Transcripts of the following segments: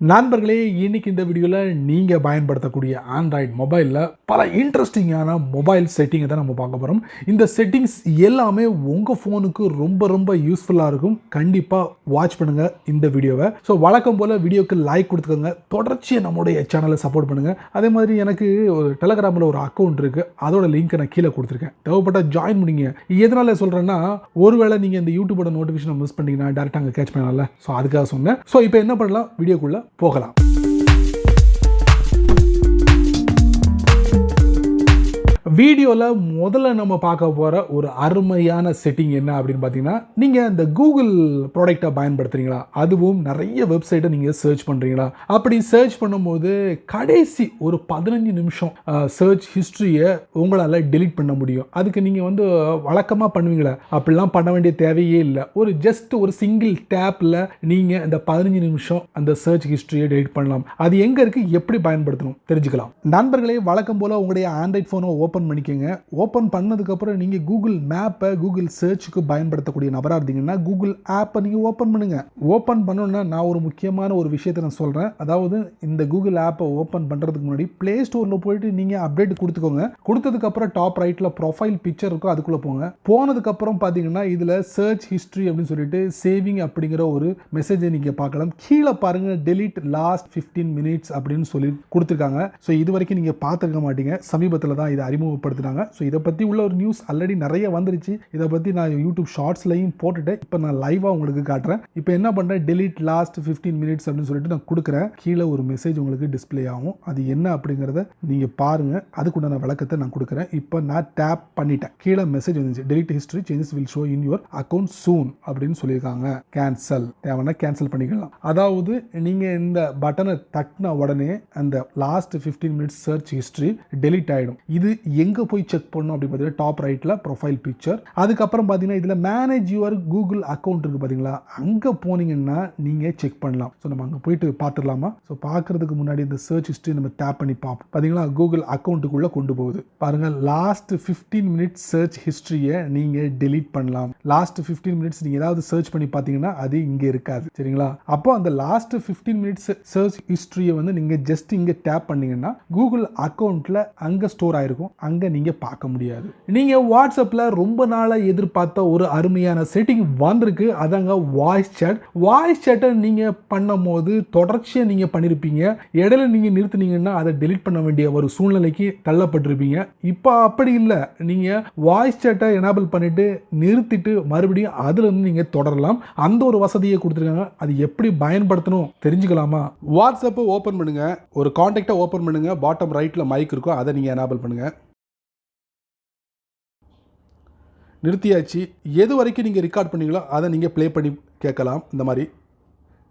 நண்பர்களே, இன்னைக்கு இந்த வீடியோவில் நீங்கள் பயன்படுத்தக்கூடிய ஆண்ட்ராய்டு மொபைலில் பல இன்ட்ரெஸ்டிங்கான மொபைல் செட்டிங்கை தான் நம்ம பார்க்க போகிறோம். இந்த செட்டிங்ஸ் எல்லாமே உங்கள் ஃபோனுக்கு ரொம்ப ரொம்ப யூஸ்ஃபுல்லாக இருக்கும். கண்டிப்பாக வாட்ச் பண்ணுங்கள் இந்த வீடியோவை. ஸோ வழக்கம் போல் வீடியோக்கு லைக் கொடுத்துக்கோங்க, தொடர்ச்சியாக நம்மளுடைய சேனலை சப்போர்ட் பண்ணுங்கள். அதே மாதிரி எனக்கு ஒரு டெலகிராமில் ஒரு அக்கௌண்ட் இருக்குது, அதோட லிங்க்கை நான் கீழே கொடுத்துருக்கேன். தேவைப்பட்டால் ஜாயின் பண்ணிங்க. எதனால் சொல்கிறேன்னா, ஒருவேளை நீங்கள் இந்த யூடியூபோட நோட்டிஃபிகேஷனை மிஸ் பண்ணிங்கன்னா டேரெக்டாக அங்கே கேட்ச் பண்ணலாம்ல. ஸோ அதுக்காக சொன்னேன். ஸோ இப்போ என்ன பண்ணலாம், வீடியோக்குள்ளே போகலாம். வீடியோவில் முதல்ல நம்ம பார்க்க போகிற ஒரு அருமையான செட்டிங் என்ன அப்படின்னு பார்த்தீங்கன்னா, நீங்கள் இந்த கூகுள் ப்ராடக்டை பயன்படுத்துகிறீங்களா, அதுவும் நிறைய வெப்சைட்டை நீங்கள் சர்ச் பண்ணுறீங்களா, அப்படி சர்ச் பண்ணும்போது கடைசி ஒரு 15 நிமிஷம் சர்ச் ஹிஸ்ட்ரியை உங்களால் டெலீட் பண்ண முடியும். அதுக்கு நீங்கள் வழக்கமாக பண்ணுவீங்களா, அப்படிலாம் பண்ண வேண்டிய தேவையே இல்லை. ஜஸ்ட் ஒரு சிங்கிள் டேப்பில் நீங்கள் இந்த 15 நிமிஷம் அந்த சர்ச் ஹிஸ்ட்ரியை டெலீட் பண்ணலாம். அது எங்கே இருக்குது, எப்படி பயன்படுத்தணும் தெரிஞ்சுக்கலாம். நண்பர்களே, வழக்கம் போல் உங்களுடைய ஆண்ட்ராய்ட் ஃபோனை ஓப்பன் பண்ணிக்கங்க. ஓப்பன் பண்ணதுக்கப்புறம் நீங்கள் கூகுள் மேப்பை கூகுள் சர்ச்சுக்கு பயன்படுத்தக்கூடிய நபராக இருந்தீங்கன்னா கூகுள் ஆப்பை நீங்கள் ஓப்பன் பண்ணுங்க. ஓப்பன் பண்ணணும்னா நான் ஒரு முக்கியமான ஒரு விஷயத்தை நான் சொல்கிறேன். அதாவது இந்த கூகுள் ஆப்பை ஓப்பன் பண்ணுறதுக்கு முன்னாடி ப்ளே ஸ்டோரில் போயிட்டு நீங்கள் அப்டேட் கொடுத்துக்கோங்க. கொடுத்ததுக்கப்புறம் டாப் ரைட்டில் ப்ரொஃபைல் பிக்சர் இருக்கும், அதுக்குள்ளே போங்க. போனதுக்கப்புறம் பார்த்தீங்கன்னா இதில் சர்ச் ஹிஸ்ட்ரி அப்படின்னு சொல்லிட்டு சேவிங் அப்படிங்கிற ஒரு மெசேஜை நீங்கள் பார்க்கலாம். கீழே பாருங்கள், டெலீட் லாஸ்ட் 15 மினிட்ஸ் அப்படின்னு சொல்லி கொடுத்துருக்காங்க. ஸோ இது வரைக்கும் நீங்கள் பார்த்துருக்க மாட்டீங்க, சமீபத்தில் தான் இதை அறிமுகப்படுத்தினாங்க. ஸோ இதை பற்றி உள்ள ஒரு நியூஸ் ஆல்ரெடி நிறைய வந்துருச்சு. இதை பற்றி நான் யூடியூப் ஷார்ட்ஸ்லையும் போட்டுட்டேன். இப்போ நான் லைவாக உங்களுக்கு காட்டுறேன். இப்போ என்ன பண்ணுறேன், டெலீட் லாஸ்ட் 15 மினிட்ஸ் அப்படின்னு சொல்லிட்டு நான் கொடுக்குறேன். கீழே ஒரு மெசேஜ் உங்களுக்கு டிஸ்பிளே ஆகும். அது என்ன அப்படிங்கிறத நீங்கள் பாருங்கள். அதுக்குண்டான விளக்கத்தை நான் கொடுக்குறேன். இப்போ நான் டேப் பண்ணிட்டேன். கீழே மெசேஜ் வந்துச்சு, delete history changes will show in your account soon அப்படின்னு சொல்லியிருக்காங்க. கேன்சல் தேவைன்னா கேன்சல் பண்ணிக்கலாம். அதாவது நீங்கள் இந்த பட்டனை தட்டின உடனே அந்த last 15 minutes search history delete ஆகிடும். இது எங்கே போய் செக் பண்ணணும் அப்படி பார்த்தீங்கன்னா டாப் ரைட்டில் ப்ரொஃபைல் பிக்சர். அதுக்கப்புறம் பார்த்தீங்கன்னா இதில் மேனேஜ் யுவர் கூகுள் அக்கௌண்ட் இருக்குது பார்த்தீங்களா, அங்கே போனீங்கன்னா நீங்கள் செக் பண்ணலாம். ஸோ நம்ம அங்கே போயிட்டு பார்த்துடலாமா. ஸோ பார்க்குறதுக்கு முன்னாடி இந்த சர்ச் ஹிஸ்ட்ரி நம்ம டேப் பண்ணி பார்ப்போம். பார்த்தீங்களா, கூகுள் அக்கௌண்ட்டுக்குள்ளே கொண்டு போகுது பாருங்கள். லாஸ்ட் 15 மினிட்ஸ் சர்ச் ஹிஸ்ட்ரியை நீங்கள் டெலீட் பண்ணலாம். லாஸ்ட் 15 மினிட்ஸ் நீங்கள் ஏதாவது சர்ச் பண்ணி பார்த்தீங்கன்னா அது இங்கே இருக்காது, சரிங்களா. அப்போ அந்த லாஸ்ட் 15 மினிட்ஸ் சர்ச் ஹிஸ்ட்ரியை நீங்கள் ஜஸ்ட் இங்கே டேப் பண்ணீங்கன்னா கூகுள் அக்கௌண்ட்டில் அங்கே ஸ்டோர் ஆயிருக்கும், அங்கே நீங்கள் பார்க்க முடியாது. நீங்கள் வாட்ஸ்அப்பில் ரொம்ப நாளாக எதிர்பார்த்த ஒரு அருமையான செட்டிங் வந்திருக்கு, அதாங்க வாய்ஸ் சேட். வாய்ஸ் சேட்டை நீங்கள் பண்ணும் போது தொடர்ச்சியாக நீங்கள் பண்ணியிருப்பீங்க, இடையில நீங்கள் நிறுத்தினீங்கன்னா அதை டெலீட் பண்ண வேண்டிய ஒரு சூழ்நிலைக்கு தள்ளப்பட்டிருப்பீங்க. இப்போ அப்படி இல்லை, நீங்கள் வாய்ஸ் சேட்டை எனேபிள் பண்ணிட்டு நிறுத்திட்டு மறுபடியும் அதுலேருந்து நீங்கள் தொடரலாம். அந்த ஒரு வசதியை கொடுத்துருக்காங்க. அது எப்படி பயன்படுத்தணும் தெரிஞ்சுக்கலாமா. வாட்ஸ்அப்பை ஓப்பன் பண்ணுங்க, ஒரு கான்டாக்டை ஓப்பன் பண்ணுங்க, பாட்டம் ரைட்டில் மைக் இருக்கும், அதை நீங்கள் எனேபிள் பண்ணுங்க. நிறுத்தியாச்சு. எது வரைக்கும் நீங்கள் ரெக்கார்ட் பண்ணீங்களோ அதை நீங்கள் ப்ளே பண்ணி கேட்கலாம் இந்த மாதிரி,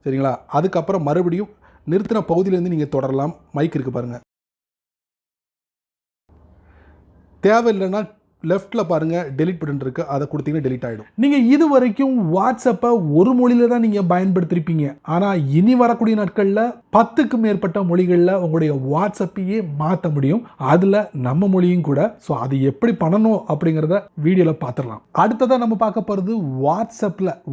சரிங்களா. அதுக்கப்புறம் மறுபடியும் நிறுத்தின பகுதியிலேருந்து நீங்கள் தொடரலாம். மைக் இருக்குது பாருங்கள். தேவையில்லைன்னா லெஃப்ட்டில் பாருங்கள் டெலிட் பட்டன் இருக்குது, அதை கொடுத்தீங்கன்னா டெலிட் ஆகிடும். நீங்கள் இது வரைக்கும் வாட்ஸ்அப்பை ஒரு மொழியில் தான் நீங்கள் பயன்படுத்திருப்பீங்க. ஆனால் இனி வரக்கூடிய நாட்களில் 10க்கும் மேற்பட்ட மொழிகளில் உங்களுடைய வாட்ஸ்அப்பையே மாற்ற முடியும், அதில் நம்ம மொழியும் கூட. ஸோ அது எப்படி பண்ணணும் அப்படிங்கிறத வீடியோவில் பார்த்துடலாம். அடுத்ததாக நம்ம பார்க்க போகிறது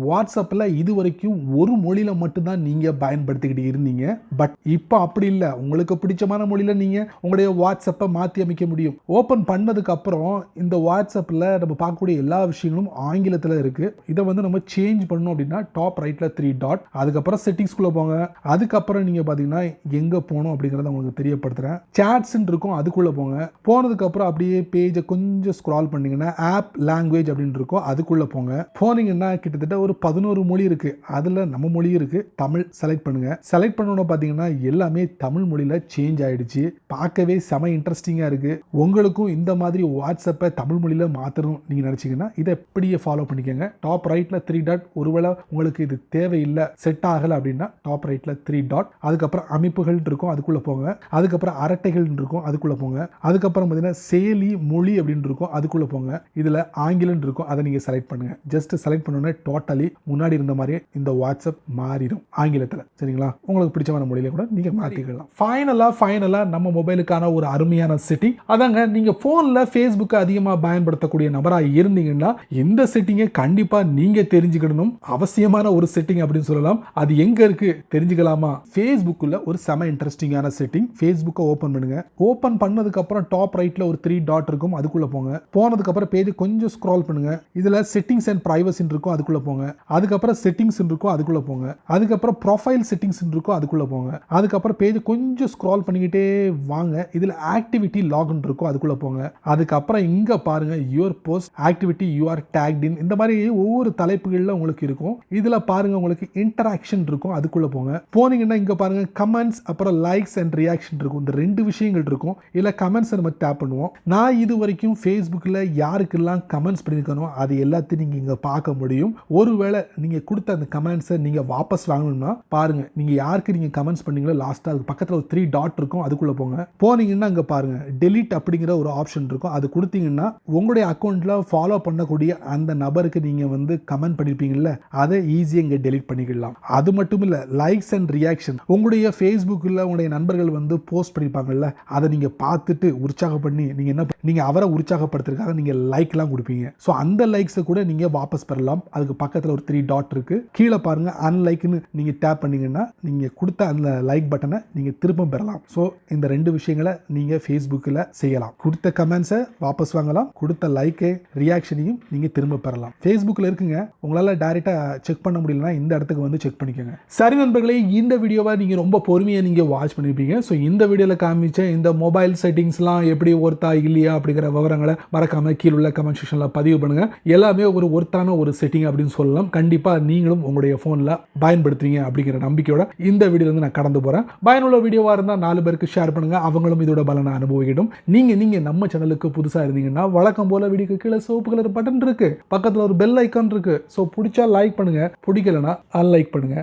வாட்ஸ்அப்பில் இது வரைக்கும் ஒரு மொழியில் மட்டும்தான் நீங்கள் பயன்படுத்திக்கிட்டு இருந்தீங்க. பட் இப்போ அப்படி இல்லை, உங்களுக்கு பிடிச்சமான மொழியில் நீங்கள் உங்களுடைய வாட்ஸ்அப்பை மாற்றி அமைக்க முடியும். ஓப்பன் பண்ணதுக்கப்புறம் இந்த வாட்ஸ்அப்பில் நம்ம பார்க்கக்கூடிய எல்லா விஷயங்களும் ஆங்கிலத்தில் இருக்குது. இதை நம்ம சேஞ்ச் பண்ணணும் அப்படின்னா டாப் ரைட்டில் 3 டாட், அதுக்கப்புறம் செட்டிங்ஸ்குள்ளே போங்க. அதுக்கப்புறம் நீங்கள் பார்த்தீங்கன்னா எங்கே போகணும் அப்படிங்கிறத உங்களுக்கு தெரியப்படுத்துகிறேன். சாட்ஸ்ன்னு இருக்கும், அதுக்குள்ளே போங்க. போனதுக்கப்புறம் அப்படியே பேஜை கொஞ்சம் ஸ்க்ரால் பண்ணிங்கன்னா ஆப் லாங்குவேஜ் அப்படின்னு இருக்கும், அதுக்குள்ளே போங்க. போனீங்கன்னா கிட்டத்தட்ட ஒரு 11 மொழி இருக்குது. அதில் நம்ம மொழி இருக்குது, தமிழ் செலக்ட் பண்ணுங்கள். செலக்ட் பண்ணோன்னு பார்த்தீங்கன்னா எல்லாமே தமிழ் மொழியில் சேஞ்ச் ஆகிடுச்சு. பார்க்கவே செம இன்ட்ரெஸ்டிங்காக இருக்குது. உங்களுக்கும் இந்த மாதிரி வாட்ஸ்அப்பை தமிழ் மொழியில் மாற்றணும் நீங்கள் நினச்சிங்கன்னா இதை எப்படியே ஃபாலோ பண்ணிக்கோங்க. டாப் ரைட்டில் 3 டாட், ஒருவேளை உங்களுக்கு இது தேவையில்லை, செட் ஆகலை அப்படின்னா டாப் ரைட்டில் 3 டாட், அதுக்கப்புறம் அமைப்புகள் இருக்கும், அதுக்குள்ளே போங்க. அதுக்கப்புறம் அரட்டைகள் இருக்கும், அதுக்குள்ளே போங்க. அதுக்கப்புறம் பார்த்தீங்கன்னா செயலி மொழி அப்படின்னு இருக்கும், அதுக்குள்ளே போங்க. இதில் ஆங்கிலம் இருக்கும், அதை நீங்கள் செலக்ட் பண்ணுங்கள். ஜஸ்ட் செலக்ட் பண்ணோன்னே டோட்டலி முன்னாடி இருந்த மாதிரியே இந்த வாட்ஸ்அப் மாறிடும் ஆங்கிலத்தில், சரிங்களா. உங்களுக்கு பிடிச்சமான மொழியில கூட நீங்கள் மாற்றிக்கலாம். ஃபைனலாக நம்ம மொபைலுக்கான ஒரு அருமையான செட்டிங் அதாங்க, நீங்கள் ஃபோனில் ஃபேஸ்புக்கை அதிகமாக அதிகமாக பயன்படுத்தக்கூடிய நபராக இருந்தீங்கன்னா இந்த செட்டிங்கை கண்டிப்பாக நீங்கள் தெரிஞ்சுக்கணும். அவசியமான ஒரு செட்டிங் அப்படின்னு சொல்லலாம். அது எங்கே இருக்குது தெரிஞ்சுக்கலாமா? ஃபேஸ்புக்கில் ஒரு செம இன்ட்ரெஸ்டிங்கான செட்டிங். ஃபேஸ்புக்கை ஓப்பன் பண்ணுங்க. ஓப்பன் பண்ணதுக்கப்புறம் டாப் ரைட்டில் ஒரு 3 டாட் இருக்கும், அதுக்குள்ளே போங்க. போனதுக்கப்புறம் பேஜ் கொஞ்சம் ஸ்க்ரால் பண்ணுங்க. இதில் செட்டிங்ஸ் அண்ட் ப்ரைவசின்னு இருக்கும், அதுக்குள்ளே போங்க. அதுக்கப்புறம் செட்டிங்ஸ் இருக்கும், அதுக்குள்ளே போங்க. அதுக்கப்புறம் ப்ரொஃபைல் செட்டிங்ஸ் இருக்கும், அதுக்குள்ளே போங்க. அதுக்கப்புறம் பேஜ் கொஞ்சம் ஸ்க்ரால் பண்ணிக்கிட்டே வாங்க. இதில் ஆக்டிவிட்டி லாகின் இருக்கும், அதுக்குள்ளே போங்க. அதுக்கப்புறம் இங்கே பாருங்க, your post activity you are tagged in. இந்த மாதிரி ஒவ்வொரு தலைப்புகளில் உங்களுக்கு இருக்கும். இதில் பாருங்க உங்களுக்கு இன்டராக்ஷன் இருக்கும், அதுக்குள்ளே போங்க. போனீங்கன்னா இங்கே பாருங்க கமெண்ட்ஸ் அப்புறம் லைக்ஸ் அண்ட் ரியாக்ஷன் இருக்கும். இந்த 2 விஷயங்கள் இருக்கும். இதில் கமெண்ட்ஸ் நம்ம டேப் பண்ணுவோம். நான் இது வரைக்கும் ஃபேஸ்புக்கில் யாருக்கெல்லாம் கமெண்ட்ஸ் பண்ணியிருக்கணும் அது எல்லாத்தையும் நீங்கள் இங்கே பார்க்க முடியும். ஒருவேளை நீங்கள் கொடுத்த அந்த கமெண்ட்ஸை நீங்கள் வாபஸ் வாங்கணும்னா பாருங்க, நீங்கள் யாருக்கு நீங்கள் கமெண்ட்ஸ் பண்ணீங்களோ லாஸ்ட்டாக அதுக்கு பக்கத்தில் ஒரு 3 டாட் இருக்கும், அதுக்குள்ளே போங்க. போனீங்கன்னா இங்கே பாருங்க டெலீட் அப்படிங்கிற ஒரு ஆப்ஷன் இருக்கும். அது கொடுத்தீங்கன்னா உங்களுடைய அக்கௌண்ட்டில் ஃபாலோ பண்ணக்கூடிய அந்த நபருக்கு நீங்கள் வந்து கமெண்ட் பண்ணியிருப்பீங்கல்ல, அதை ஈஸியாக இங்கே டெலீட் பண்ணிக்கலாம். அது மட்டும் இல்லை, லைக்ஸ் அண்ட் ரியாக்ஷன் உங்களுடைய ஃபேஸ்புக்கில் உங்களுடைய நண்பர்கள் வந்து போஸ்ட் பண்ணியிருப்பாங்கல்ல, அதை நீங்கள் பார்த்துட்டு உற்சாகம் பண்ணி நீங்கள் அவரை உற்சாகப்படுத்துறதுக்காக நீங்கள் லைக்லாம் கொடுப்பீங்க. ஸோ அந்த லைக்ஸை கூட நீங்கள் வாபஸ் பெறலாம். அதுக்கு பக்கத்தில் ஒரு 3 டாட் இருக்குது. கீழே பாருங்க அன்லைக்னு நீங்கள் டேப் பண்ணீங்கன்னா நீங்கள் கொடுத்த அந்த லைக் பட்டனை நீங்கள் திரும்ப பெறலாம். ஸோ இந்த 2 விஷயங்களை நீங்கள் ஃபேஸ்புக்கில் செய்யலாம். கொடுத்த கமெண்ட்ஸை வாபஸ் வாங்கலாம், கொடுத்த லைக்கை ரியாக்ஷனையும் நீங்கள் திரும்ப பெறலாம். ஃபேஸ்புக்கில் இருக்குங்க. உங்களால் டைரெக்டாக செக் பண்ண முடியலன்னா இந்த இடத்துக்கு வந்து செக் பண்ணிக்கோங்க. சரி நண்பர்களே, இந்த வீடியோவை நீங்கள் ரொம்ப பொறுமையாக நீங்கள் வாட்ச் பண்ணியிருப்பீங்க. ஸோ இந்த வீடியோவில் காமிச்ச இந்த மொபைல் செட்டிங்ஸ்லாம் எப்படி ஒர்த்தா இல்லையா அப்படிங்கிற விவரங்களை மறக்காம கீழே உள்ள கமெண்ட் செக்ஷனில் பதிவு பண்ணுங்க. எல்லாமே ஒரு ஒர்த்தான ஒரு செட்டிங் அப்படின்னு சொல்லலாம். கண்டிப்பாக நீங்களும் உங்களுடைய ஃபோனில் பயன்படுத்துவீங்க அப்படிங்கிற நம்பிக்கையோட இந்த வீடியோலேருந்து நான் கடந்து போகிறேன். பயனுள்ள வீடியோவாக இருந்தால் 4 பேருக்கு ஷேர் பண்ணுங்க, அவங்களும் இதோட பலனை அனுபவிக்கட்டும். நீங்கள் நம்ம சேனலுக்கு புதுசாக இருந்தீங்கன்னா வழக்கம் போல வீடியோக்கு கீழே சிவப்பு கலர் பட்டன் இருக்கு, பக்கத்தில் ஒரு பெல் ஐக்கான் இருக்கு. ஸோ பிடிச்சா லைக் பண்ணுங்க, பிடிக்கலனா அன்லைக் பண்ணுங்க.